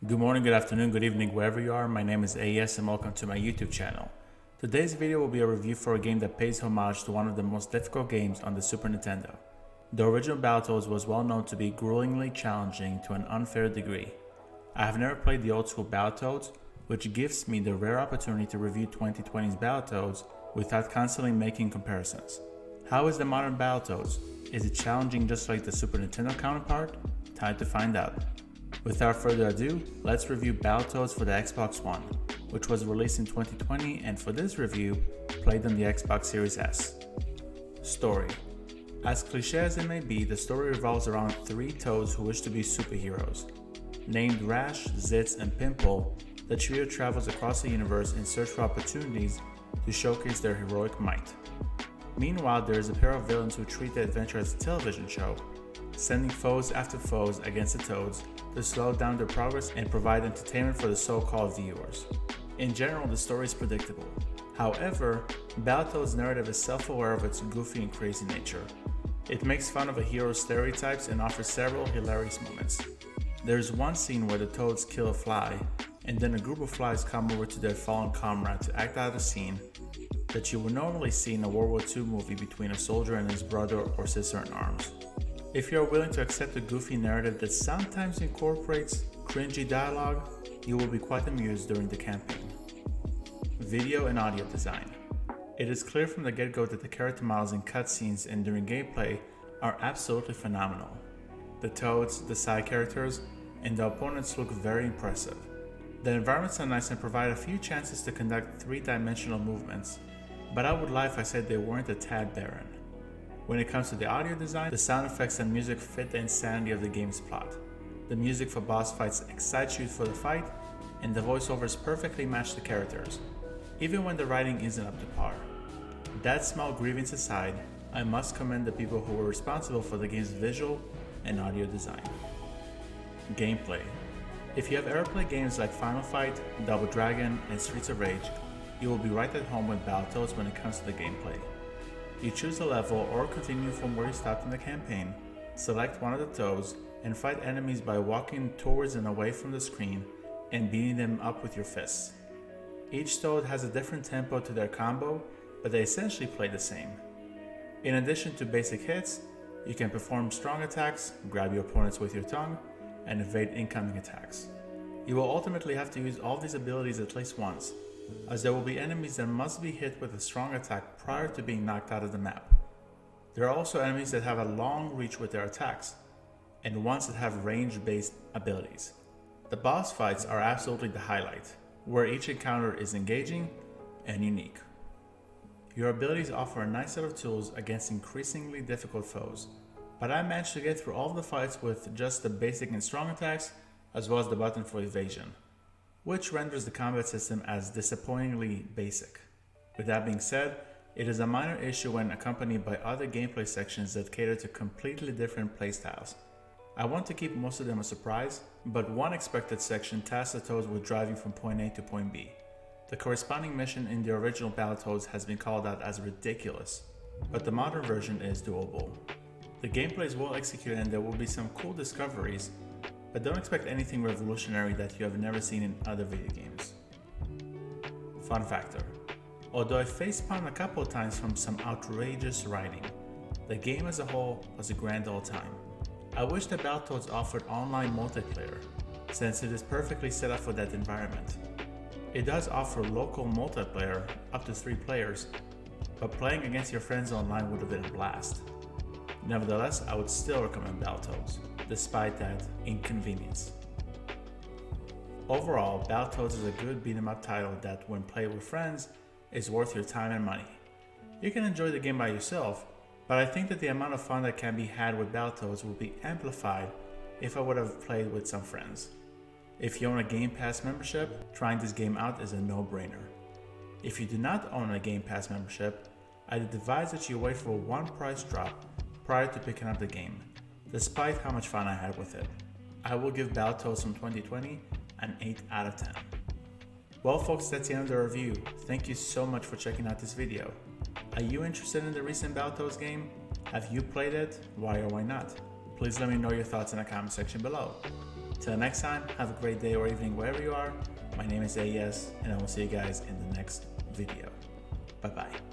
Good morning, good afternoon, good evening, wherever you are. My name is AES and welcome to my YouTube channel. Today's video will be a review for a game that pays homage to one of the most difficult games on the Super Nintendo. The original Battletoads was well known to be gruelingly challenging to an unfair degree. I have never played the old school Battletoads, which gives me the rare opportunity to review 2020's Battletoads without constantly making comparisons. How is the modern Battletoads? Is it challenging just like the Super Nintendo counterpart? Time to find out. Without further ado, let's review Battletoads for the Xbox One, which was released in 2020 and for this review, played on the Xbox Series S. Story. As cliché as it may be, the story revolves around three toads who wish to be superheroes. Named Rash, Zitz, and Pimple, the trio travels across the universe in search for opportunities to showcase their heroic might. Meanwhile, there is a pair of villains who treat the adventure as a television show, sending foes after foes against the Toads to slow down their progress and provide entertainment for the so-called viewers. In general, the story is predictable. However, Battletoads' narrative is self-aware of its goofy and crazy nature. It makes fun of a hero's stereotypes and offers several hilarious moments. There's one scene where the Toads kill a fly, and then a group of flies come over to their fallen comrade to act out a scene that you would normally see in a World War II movie between a soldier and his brother or sister in arms. If you are willing to accept a goofy narrative that sometimes incorporates cringy dialogue, you will be quite amused during the campaign. Video and audio design. It is clear from the get-go that the character models in cutscenes and during gameplay are absolutely phenomenal. The Toads, the side characters, and the opponents look very impressive. The environments are nice and provide a few chances to conduct three-dimensional movements, but I would lie if I said they weren't a tad barren. When it comes to the audio design, the sound effects and music fit the insanity of the game's plot. The music for boss fights excites you for the fight, and the voiceovers perfectly match the characters, even when the writing isn't up to par. That small grievance aside, I must commend the people who were responsible for the game's visual and audio design. Gameplay. If you have ever played games like Final Fight, Double Dragon, and Streets of Rage, you will be right at home with Battletoads when it comes to the gameplay. You choose a level or continue from where you stopped in the campaign, select one of the toads, and fight enemies by walking towards and away from the screen and beating them up with your fists. Each toad has a different tempo to their combo, but they essentially play the same. In addition to basic hits, you can perform strong attacks, grab your opponents with your tongue, and evade incoming attacks. You will ultimately have to use all these abilities at least once, as there will be enemies that must be hit with a strong attack prior to being knocked out of the map. There are also enemies that have a long reach with their attacks, and ones that have range-based abilities. The boss fights are absolutely the highlight, where each encounter is engaging and unique. Your abilities offer a nice set of tools against increasingly difficult foes, but I managed to get through all of the fights with just the basic and strong attacks, as well as the button for evasion, which renders the combat system as disappointingly basic. With that being said, it is a minor issue when accompanied by other gameplay sections that cater to completely different playstyles. I want to keep most of them a surprise, but one expected section tasks the Toads with driving from point A to point B. The corresponding mission in the original Battletoads has been called out as ridiculous, but the modern version is doable. The gameplay is well executed and there will be some cool discoveries, but don't expect anything revolutionary that you have never seen in other video games. Fun factor. Although I facepalmed a couple of times from some outrageous writing, the game as a whole was a grand old time. I wish that Battletoads offered online multiplayer, since it is perfectly set up for that environment. It does offer local multiplayer up to 3 players, but playing against your friends online would have been a blast. Nevertheless, I would still recommend Battletoads, despite that inconvenience. Overall, Battletoads is a good beat-em-up title that, when played with friends, is worth your time and money. You can enjoy the game by yourself, but I think that the amount of fun that can be had with Battletoads will be amplified if I would have played with some friends. If you own a Game Pass membership, trying this game out is a no-brainer. If you do not own a Game Pass membership, I'd advise that you wait for one price drop prior to picking up the game, despite how much fun I had with it. I will give Battletoads from 2020 an 8 out of 10. Well folks, that's the end of the review. Thank you so much for checking out this video. Are you interested in the recent Battletoads game? Have you played it? Why or why not? Please let me know your thoughts in the comment section below. Till next time, have a great day or evening wherever you are. My name is AES, and I will see you guys in the next video. Bye bye.